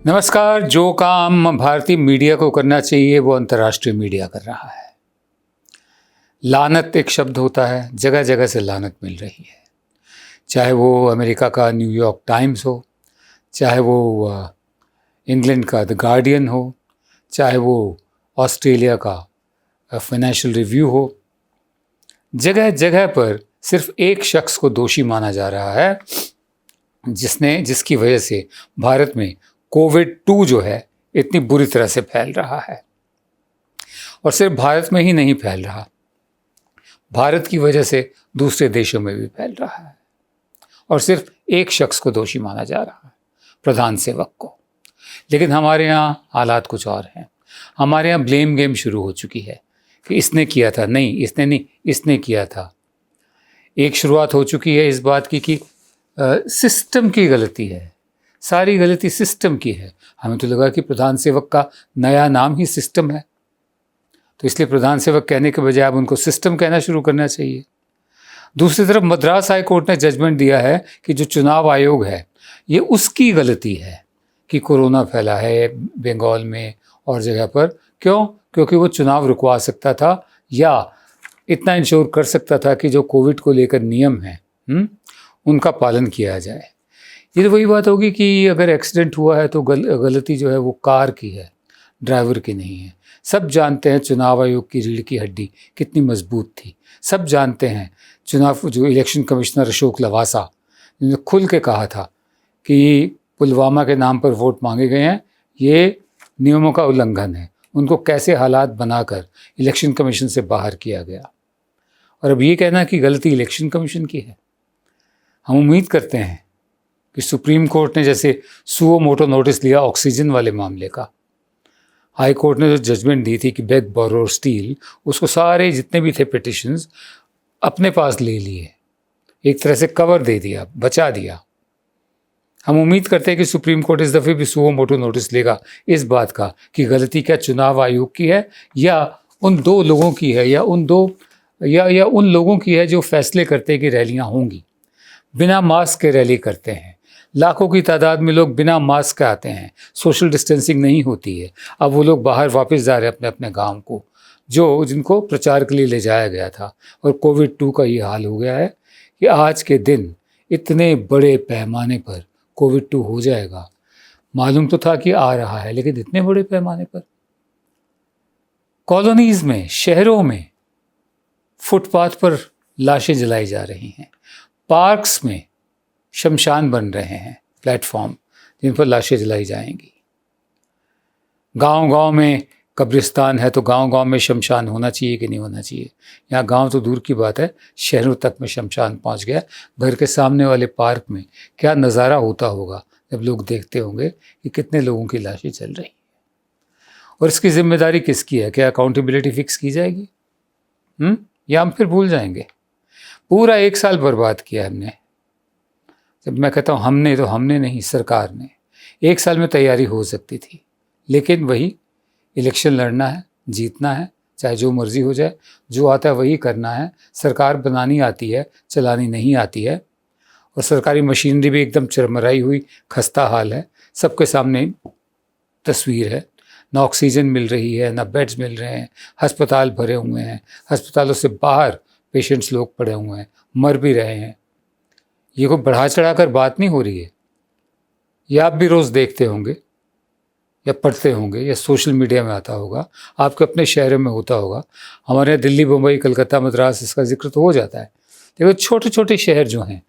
नमस्कार। जो काम भारतीय मीडिया को करना चाहिए वो अंतर्राष्ट्रीय मीडिया कर रहा है। लानत एक शब्द होता है, जगह जगह से लानत मिल रही है। चाहे वो अमेरिका का न्यूयॉर्क टाइम्स हो, चाहे वो इंग्लैंड का द गार्डियन हो, चाहे वो ऑस्ट्रेलिया का फाइनेंशियल रिव्यू हो, जगह जगह पर सिर्फ एक शख्स को दोषी माना जा रहा है जिसकी वजह से भारत में कोविड-2 जो है इतनी बुरी तरह से फैल रहा है। और सिर्फ भारत में ही नहीं फैल रहा, भारत की वजह से दूसरे देशों में भी फैल रहा है। और सिर्फ एक शख्स को दोषी माना जा रहा है, प्रधान सेवक को। लेकिन हमारे यहाँ हालात कुछ और हैं। हमारे यहाँ ब्लेम गेम शुरू हो चुकी है कि इसने किया था, नहीं इसने नहीं, इसने किया था। एक शुरुआत हो चुकी है इस बात की कि सिस्टम की गलती है, सारी गलती सिस्टम की है। हमें तो लगा कि प्रधान सेवक का नया नाम ही सिस्टम है, तो इसलिए प्रधान सेवक कहने के बजाय अब उनको सिस्टम कहना शुरू करना चाहिए। दूसरी तरफ मद्रास हाई कोर्ट ने जजमेंट दिया है कि जो चुनाव आयोग है ये उसकी गलती है कि कोरोना फैला है बंगाल में और जगह पर। क्यों? क्योंकि वो चुनाव रुकवा सकता था या इतना इंश्योर कर सकता था कि जो कोविड को लेकर नियम हैं उनका पालन किया जाए। ये तो वही बात होगी कि अगर एक्सीडेंट हुआ है तो गलती जो है वो कार की है, ड्राइवर की नहीं है। सब जानते हैं चुनाव आयोग की रीढ़ की हड्डी कितनी मजबूत थी। सब जानते हैं चुनाव जो इलेक्शन कमिश्नर अशोक लवासा ने खुल के कहा था कि पुलवामा के नाम पर वोट मांगे गए हैं, ये नियमों का उल्लंघन है। उनको कैसे हालात बनाकर इलेक्शन कमीशन से बाहर किया गया। और अब ये कहना कि गलती इलेक्शन कमीशन की है। हम उम्मीद करते हैं कि सुप्रीम कोर्ट ने जैसे सुओ मोटो नोटिस लिया ऑक्सीजन वाले मामले का, हाई कोर्ट ने जो जजमेंट दी थी कि बेग बोरो स्टील, उसको सारे जितने भी थे पिटिशंस अपने पास ले लिए, एक तरह से कवर दे दिया, बचा दिया। हम उम्मीद करते हैं कि सुप्रीम कोर्ट इस दफ़े भी सुओ मोटो नोटिस लेगा इस बात का कि गलती क्या चुनाव आयोग की है या उन दो लोगों की है या उन लोगों की है जो फैसले करते हैं कि रैलियां होंगी। बिना मास्क के रैली करते हैं, लाखों की तादाद में लोग बिना मास्क के आते हैं, सोशल डिस्टेंसिंग नहीं होती है। अब वो लोग बाहर वापस जा रहे हैं अपने अपने गांव को, जिनको प्रचार के लिए ले जाया गया था। और कोविड-2 का ये हाल हो गया है कि आज के दिन इतने बड़े पैमाने पर कोविड-2 हो जाएगा। मालूम तो था कि आ रहा है, लेकिन इतने बड़े पैमाने पर। कॉलोनीज में, शहरों में फुटपाथ पर लाशें जलाई जा रही हैं, पार्क्स में शमशान बन रहे हैं, प्लेटफॉर्म जिन पर लाशें जलाई जाएंगी। गांव-गांव में कब्रिस्तान है तो गांव-गांव में शमशान होना चाहिए कि नहीं होना चाहिए। यहाँ गांव तो दूर की बात है, शहरों तक में शमशान पहुँच गया। घर के सामने वाले पार्क में क्या नज़ारा होता होगा जब लोग देखते होंगे कि कितने लोगों की लाशें चल रही हैं। और इसकी जिम्मेदारी किसकी है? क्या अकाउंटेबिलिटी फिक्स की जाएगी या हम फिर भूल जाएंगे? पूरा 1 साल बर्बाद किया हमने। जब मैं कहता हूँ हमने, तो हमने नहीं, सरकार ने। 1 साल में तैयारी हो सकती थी, लेकिन वही इलेक्शन लड़ना है, जीतना है, चाहे जो मर्जी हो जाए, जो आता है वही करना है। सरकार बनानी आती है, चलानी नहीं आती है। और सरकारी मशीनरी भी एकदम चरमराई हुई, खस्ता हाल है। सबके सामने तस्वीर है। ना ऑक्सीजन मिल रही है, ना बेड्स मिल रहे हैं, अस्पताल भरे हुए हैं, अस्पतालों से बाहर पेशेंट्स लोग पड़े हुए हैं, मर भी रहे हैं। ये कोई बढ़ा चढ़ाकर बात नहीं हो रही है। ये आप भी रोज़ देखते होंगे या पढ़ते होंगे या सोशल मीडिया में आता होगा, आपके अपने शहरों में होता होगा। हमारे यहाँ दिल्ली, मुंबई, कलकत्ता, मद्रास, इसका जिक्र तो हो जाता है। लेकिन छोटे छोटे शहर जो हैं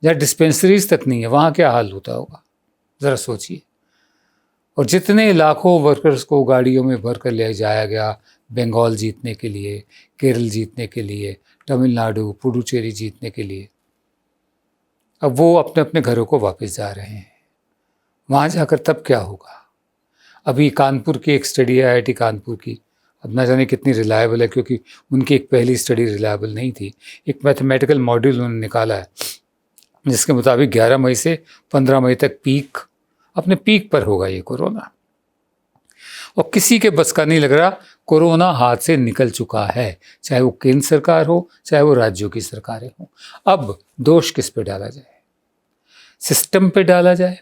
जहाँ डिस्पेंसरीज तक नहीं है, वहाँ क्या हाल होता होगा ज़रा सोचिए। और जितने लाखों वर्कर्स को गाड़ियों में भर कर ले जाया गया बंगाल जीतने के लिए, केरल जीतने के लिए, तमिलनाडु, पुडुचेरी जीतने के लिए, अब वो अपने अपने घरों को वापस जा रहे हैं। वहाँ जाकर तब क्या होगा? अभी कानपुर की एक स्टडी है, IIT कानपुर की, अब ना जाने कितनी रिलायबल है, क्योंकि उनकी एक पहली स्टडी रिलायबल नहीं थी। एक मैथमेटिकल मॉड्यूल उन्होंने निकाला है जिसके मुताबिक 11 मई से 15 मई तक अपने पीक पर होगा ये कोरोना। और किसी के बस का नहीं लग रहा, कोरोना हाथ से निकल चुका है, चाहे वो केंद्र सरकार हो, चाहे वो राज्यों की सरकारें हों। अब दोष किस पे डाला जाए? सिस्टम पे डाला जाए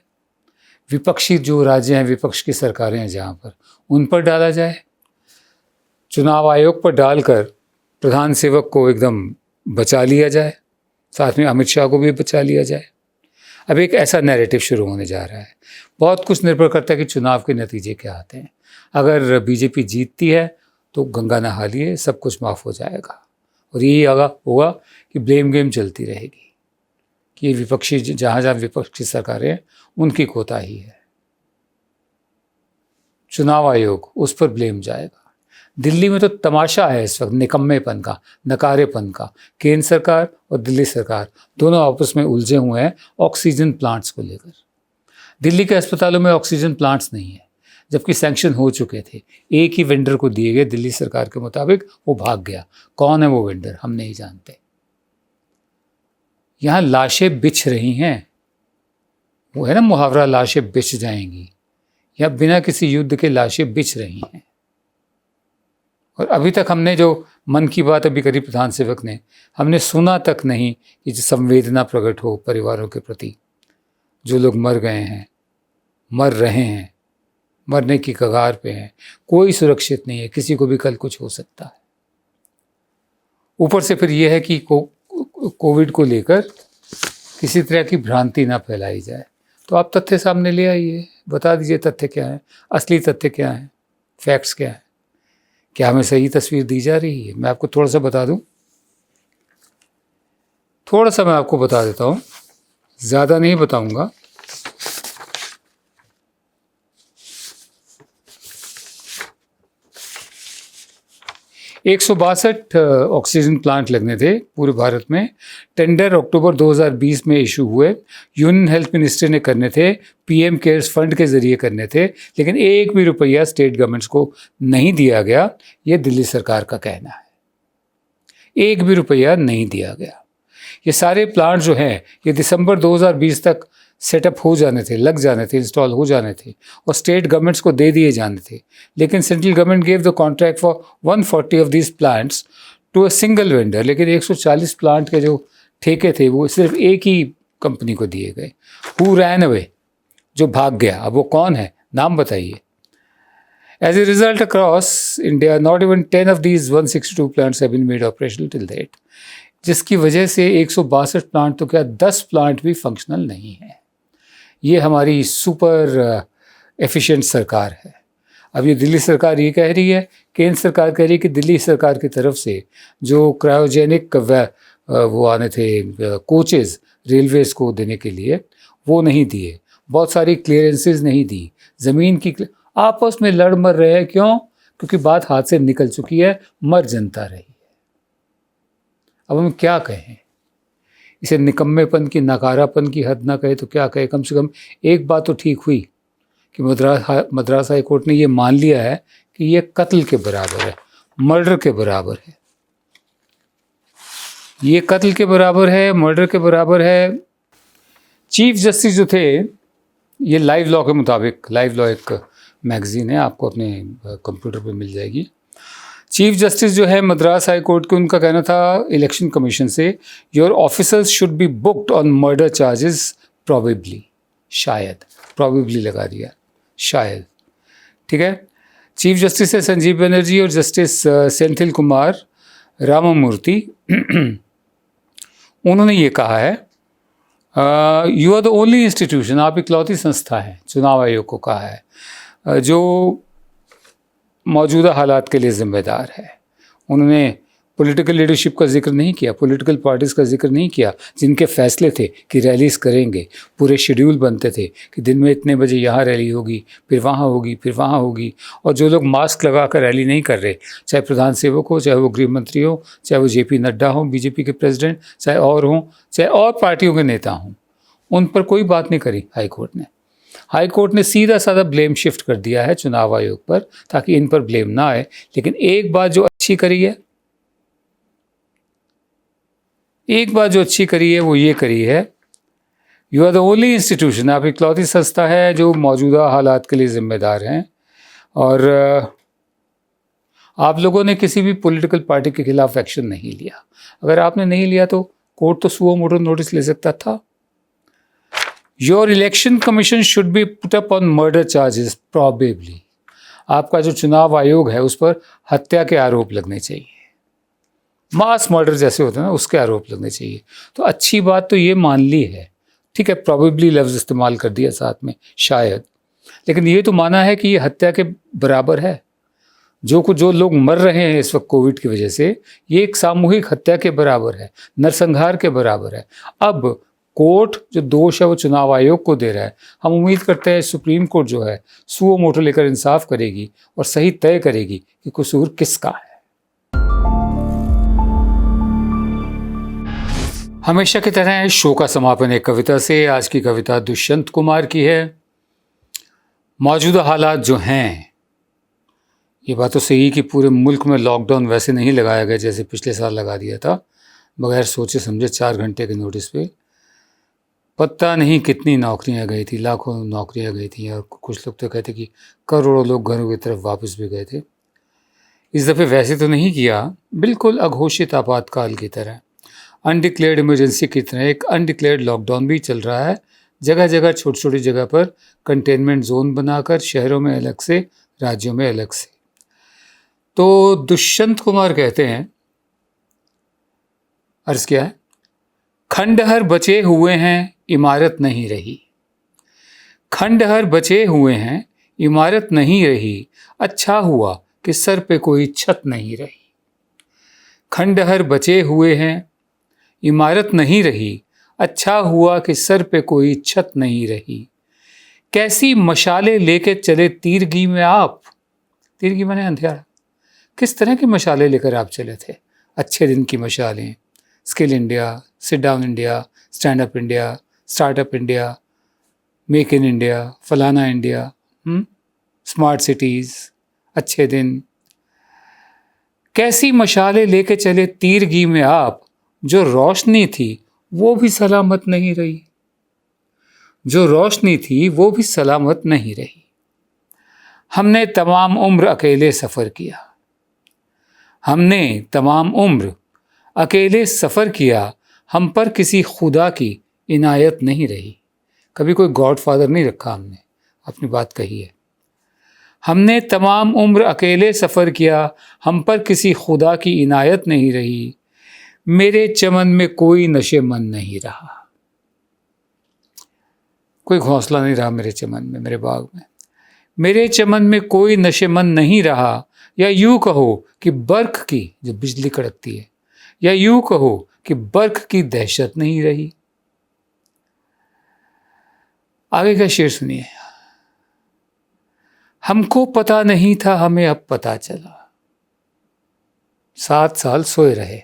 विपक्षी जो राज्य हैं, विपक्ष की सरकारें हैं जहाँ पर, उन पर डाला जाए, चुनाव आयोग पर डालकर प्रधान सेवक को एकदम बचा लिया जाए, साथ में अमित शाह को भी बचा लिया जाए। अब एक ऐसा नैरेटिव शुरू होने जा रहा है। बहुत कुछ निर्भर करता है कि चुनाव के नतीजे क्या आते हैं। अगर बीजेपी जीतती है तो गंगा नहा लिए, सब कुछ माफ़ हो जाएगा, और यही होगा कि ब्लेम गेम चलती रहेगी कि विपक्षी जहाँ जहाँ विपक्षी सरकारें हैं उनकी कोताही है, चुनाव आयोग उस पर ब्लेम जाएगा। दिल्ली में तो तमाशा है इस वक्त निकम्मेपन का, नकारेपन का। केंद्र सरकार और दिल्ली सरकार दोनों आपस में उलझे हुए हैं ऑक्सीजन प्लांट्स को लेकर। दिल्ली के अस्पतालों में ऑक्सीजन प्लांट्स नहीं है, जबकि सैंक्शन हो चुके थे। एक ही वेंडर को दिए गए दिल्ली सरकार के मुताबिक, वो भाग गया। कौन है वो वेंडर, हम नहीं जानते। यहाँ लाशें बिछ रही हैं, वो है ना मुहावरा, लाशें बिछ जाएंगी। या बिना किसी युद्ध के लाशें बिछ रही हैं। और अभी तक हमने जो मन की बात अभी करी प्रधान सेवक ने, हमने सुना तक नहीं कि जो संवेदना प्रकट हो परिवारों के प्रति, जो लोग मर गए हैं, मर रहे हैं, मरने की कगार पे हैं। कोई सुरक्षित नहीं है, किसी को भी कल कुछ हो सकता है। ऊपर से फिर यह है कि कोविड को लेकर किसी तरह की भ्रांति ना फैलाई जाए। तो आप तथ्य सामने ले आइए, बता दीजिए तथ्य क्या है, असली तथ्य क्या है, फैक्ट्स क्या है, क्या हमें सही तस्वीर दी जा रही है। मैं आपको थोड़ा सा बता दूं, थोड़ा सा मैं आपको बता देता हूं, ज़्यादा नहीं बताऊंगा। एक 162 ऑक्सीजन प्लांट लगने थे पूरे भारत में। टेंडर अक्टूबर 2020 में इशू हुए। यूनियन हेल्थ मिनिस्ट्री ने करने थे, पीएम केयर्स फंड के ज़रिए करने थे, लेकिन एक भी रुपया स्टेट गवर्नमेंट्स को नहीं दिया गया। ये दिल्ली सरकार का कहना है, एक भी रुपया नहीं दिया गया। ये सारे प्लांट जो हैं ये दिसंबर 2020 तक सेटअप हो जाने थे, लग जाने थे, इंस्टॉल हो जाने थे और स्टेट गवर्नमेंट्स को दे दिए जाने थे। लेकिन central government gave the contract for 140 of these plants to a single vendor. लेकिन 140 प्लांट के जो ठेके थे वो सिर्फ एक ही कंपनी को दिए गए। हु रैन अवे, जो भाग गया। अब वो कौन है, नाम बताइए। As a result across India not even 10 of these 162 plants have been made operational till date, जिसकी वजह से 162 प्लांट तो क्या 10 प्लांट भी फंक्शनल नहीं है। ये हमारी सुपर एफिशिएंट सरकार है। अब ये दिल्ली सरकार ये कह रही है, केंद्र सरकार कह रही है कि दिल्ली सरकार की तरफ से जो क्रायोजेनिक वो आने थे कोचेज़ रेलवेज़ को देने के लिए, वो नहीं दिए। बहुत सारी क्लियरेंसेस नहीं दी। ज़मीन की आपस में लड़ मर रहे हैं। क्यों? क्योंकि बात हाथ से निकल चुकी है, मर जनता रही है। अब हम क्या कहें, इसे निकम्मेपन की, नकारापन की हद ना कहे तो क्या कहे। कम से कम एक बात तो ठीक हुई कि मद्रास हाई कोर्ट ने ये मान लिया है कि ये कत्ल के बराबर है, मर्डर के बराबर है। ये कत्ल के बराबर है, मर्डर के बराबर है। चीफ जस्टिस जो थे, ये लाइव लॉ के मुताबिक, लाइव लॉ एक मैगजीन है, आपको अपने कंप्यूटर पे मिल जाएगी। चीफ जस्टिस जो है मद्रास हाई कोर्ट के, उनका कहना था इलेक्शन कमीशन से, your officers should be booked on murder charges probably, शायद, प्रॉबेबली लगा दिया, शायद, ठीक है। चीफ जस्टिस है संजीव बनर्जी और जस्टिस सेंथिल कुमार रामामूर्ति। उन्होंने ये कहा है, you are the only institution, आप इकलौती संस्था है, चुनाव आयोग को कहा है, जो मौजूदा हालात के लिए ज़िम्मेदार है। उन्होंने पॉलिटिकल लीडरशिप का जिक्र नहीं किया, पॉलिटिकल पार्टीज़ का जिक्र नहीं किया, जिनके फैसले थे कि रैलीज़ करेंगे, पूरे शेड्यूल बनते थे कि दिन में इतने बजे यहाँ रैली होगी, फिर वहाँ होगी, फिर वहाँ होगी। और जो लोग मास्क लगा कर रैली नहीं कर रहे, चाहे प्रधान सेवक हो, चाहे वो गृह मंत्री हो, चाहे वो JP नड्डा हों, बीजेपी के प्रेसिडेंट, चाहे और हों, चाहे और पार्टियों के नेता हों, उन पर कोई बात नहीं करी हाईकोर्ट ने। हाईकोर्ट ने सीधा साधा ब्लेम शिफ्ट कर दिया है चुनाव आयोग पर, ताकि इन पर ब्लेम ना आए। लेकिन एक बात जो अच्छी करी है, एक बात जो अच्छी करी है वो ये करी है, you are the only institution, आप इकलौती संस्था है जो मौजूदा हालात के लिए ज़िम्मेदार हैं। और आप लोगों ने किसी भी पॉलिटिकल पार्टी के खिलाफ एक्शन नहीं लिया। अगर आपने नहीं लिया तो कोर्ट तो सुओ मोटो नोटिस ले सकता था। Your election commission should be put up on murder charges probably. आपका जो चुनाव आयोग है उस पर हत्या के आरोप लगने चाहिए, मास मर्डर जैसे होते हैं ना उसके आरोप लगने चाहिए। तो अच्छी बात तो ये मान ली है, ठीक है, प्रॉबेबली लफ्ज़ इस्तेमाल कर दिया साथ में शायद, लेकिन ये तो माना है कि ये हत्या के बराबर है। जो लोग मर रहे हैं इस वक्त कोविड की वजह से, ये एक सामूहिक हत्या के बराबर है, नरसंहार के बराबर है। अब कोर्ट जो दोष है वो चुनाव आयोग को दे रहा है। हम उम्मीद करते हैं सुप्रीम कोर्ट जो है सुओ मोटो लेकर इंसाफ करेगी और सही तय करेगी कि कसूर किसका है। हमेशा की तरह शो का समापन एक कविता से। आज की कविता दुष्यंत कुमार की है। मौजूदा हालात जो हैं, ये बात तो सही कि पूरे मुल्क में लॉकडाउन वैसे नहीं लगाया गया जैसे पिछले साल लगा दिया था, बगैर सोचे समझे 4 घंटे के नोटिस पे। पता नहीं कितनी नौकरियां गई थी, लाखों नौकरियां गई थी, और कुछ लोग तो कहते कि करोड़ों लोग घरों की तरफ वापस भी गए थे। इस दफ़े वैसे तो नहीं किया, बिल्कुल अघोषित आपातकाल की तरह, अनडिक्लेयर्ड इमरजेंसी की तरह एक अनडिक्लेयर्ड लॉकडाउन भी चल रहा है। जगह जगह छोटी छोटी जगह पर कंटेनमेंट जोन बनाकर, शहरों में अलग से, राज्यों में अलग से। तो दुष्यंत कुमार कहते हैं, अर्ज क्या है, खंडहर बचे हुए हैं इमारत नहीं रही, खंडहर बचे हुए हैं इमारत नहीं रही, अच्छा हुआ कि सर पे कोई छत नहीं रही। खंडहर बचे हुए हैं इमारत नहीं रही, अच्छा हुआ कि सर पे कोई छत नहीं रही। कैसी मशाले लेके चले तीरगी में आप, तीरगी माने अंधेरा, किस तरह की मशाले लेकर आप चले थे? अच्छे दिन की मशालें, skill India, sit down India, stand up India, startup India, make in India, फलाना इंडिया, स्मार्ट सिटीज़, अच्छे दिन। कैसी मशाले लेके चले तीरगी में आप, जो रोशनी थी वो भी सलामत नहीं रही, जो रोशनी थी वो भी सलामत नहीं रही। हमने तमाम उम्र अकेले सफ़र किया, हमने तमाम उम्र अकेले सफ़र किया, हम पर किसी खुदा की इनायत नहीं रही। कभी कोई गॉड फादर नहीं रखा हमने, अपनी बात कही है। हमने तमाम उम्र अकेले सफ़र किया, हम पर किसी खुदा की इनायत नहीं रही। मेरे चमन में कोई नशेमन नहीं रहा, कोई घोंसला नहीं रहा मेरे चमन में, मेरे बाग में। मेरे चमन में कोई नशेमन नहीं रहा, या यूँ कहो कि बर्फ की, जो बिजली कड़कती है, या यूँ कहो कि बर्फ की दहशत नहीं रही। आगे का शेर सुनिए। हमको पता नहीं था, हमें अब पता चला, 7 साल सोए रहे।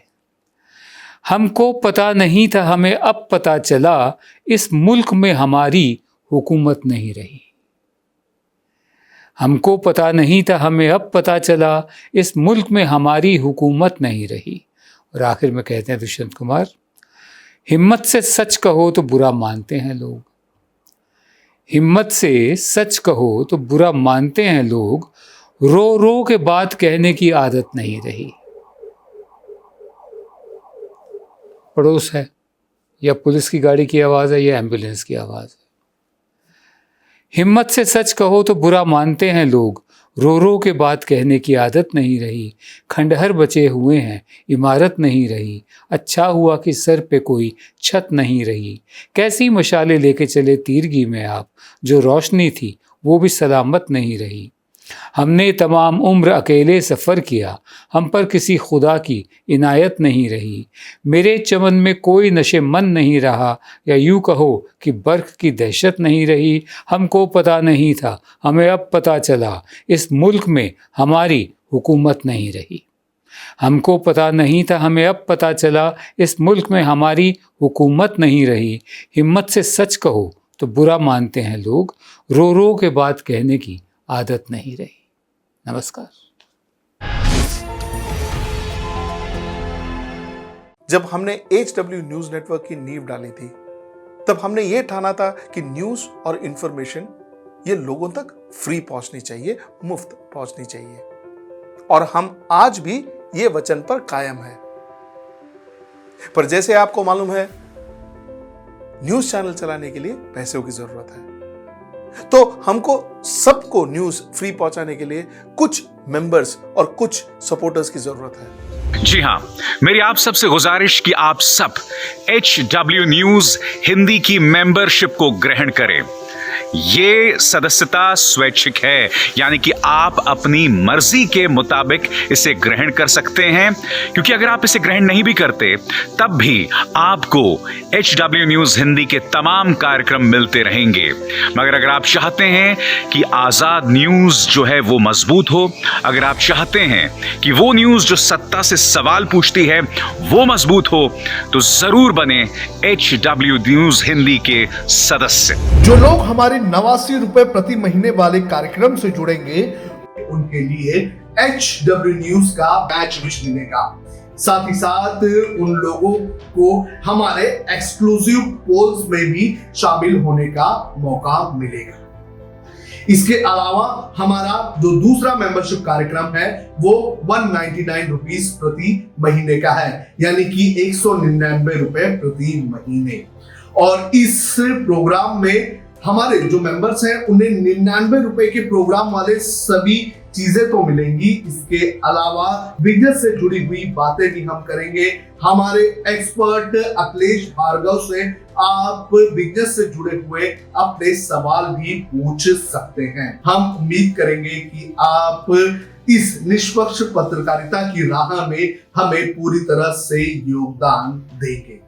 हमको पता नहीं था, हमें अब पता चला, इस मुल्क में हमारी हुकूमत नहीं रही। हमको पता नहीं था, हमें अब पता चला, इस मुल्क में हमारी हुकूमत नहीं रही। और आखिर में कहते हैं दुष्यंत कुमार, हिम्मत से सच कहो तो बुरा मानते हैं लोग, हिम्मत से सच कहो तो बुरा मानते हैं लोग, रो रो के बात कहने की आदत नहीं रही। पड़ोस है, या पुलिस की गाड़ी की आवाज़ है, या एम्बुलेंस की आवाज़ है। हिम्मत से सच कहो तो बुरा मानते हैं लोग, रो रो के बात कहने की आदत नहीं रही। खंडहर बचे हुए हैं इमारत नहीं रही, अच्छा हुआ कि सर पे कोई छत नहीं रही। कैसी मशाले लेके चले तीरगी में आप, जो रोशनी थी वो भी सलामत नहीं रही। हमने तमाम उम्र अकेले सफ़र किया, हम पर किसी खुदा की इनायत नहीं रही। मेरे चमन में कोई नशेमंद नहीं रहा, या यूँ कहो कि बर्फ की दहशत नहीं रही। हमको पता नहीं था, हमें अब पता चला, इस मुल्क में हमारी हुकूमत नहीं रही। हमको पता नहीं था, हमें अब पता चला, इस मुल्क में हमारी हुकूमत नहीं रही। हिम्मत से सच कहो तो बुरा मानते हैं लोग, रो रो के बात कहने की आदत नहीं रही। नमस्कार। जब हमने HW न्यूज नेटवर्क की नींव डाली थी, तब हमने ये ठाना था कि न्यूज और इंफॉर्मेशन ये लोगों तक फ्री पहुंचनी चाहिए, मुफ्त पहुंचनी चाहिए, और हम आज भी ये वचन पर कायम हैं। पर जैसे आपको मालूम है, न्यूज चैनल चलाने के लिए पैसों की जरूरत है। तो हमको सबको न्यूज फ्री पहुंचाने के लिए कुछ मेंबर्स और कुछ सपोर्टर्स की जरूरत है। जी हां, मेरी आप सबसे गुजारिश कि आप सब HW न्यूज हिंदी की मेंबरशिप को ग्रहण करें। ये सदस्यता स्वैच्छिक है, यानी कि आप अपनी मर्जी के मुताबिक इसे ग्रहण कर सकते हैं, क्योंकि अगर आप इसे ग्रहण नहीं भी करते तब भी आपको HW न्यूज हिंदी के तमाम कार्यक्रम मिलते रहेंगे। मगर अगर आप चाहते हैं कि आजाद न्यूज जो है वो मजबूत हो, अगर आप चाहते हैं कि वो न्यूज जो सत्ता से सवाल पूछती है वो मजबूत हो, तो जरूर बने HW न्यूज हिंदी के सदस्य। जो लोग हमारे 89 रुपए प्रति महीने वाले कार्यक्रम से जुड़ेंगे उनके लिए HW न्यूज का बैच विश मिलेगा। साथ ही साथ उन लोगों को हमारे एक्सक्लूसिव पोल्स में भी शामिल होने का मौका मिलेगा। इसके अलावा हमारा जो दूसरा मेंबरशिप कार्यक्रम है वो 199 रुपीस प्रति महीने का है, यानी कि 199 रुपए प्रति महीने। और इस प्रोग्राम में हमारे जो मेंबर्स हैं उन्हें 99 रुपए के प्रोग्राम वाले सभी चीजें तो मिलेंगी। इसके अलावा बिजनेस से जुड़ी हुई बातें भी हम करेंगे। हमारे एक्सपर्ट अखिलेश भार्गव से आप बिजनेस से जुड़े हुए अपने सवाल भी पूछ सकते हैं। हम उम्मीद करेंगे कि आप इस निष्पक्ष पत्रकारिता की राह में हमें पूरी तरह से योगदान देंगे।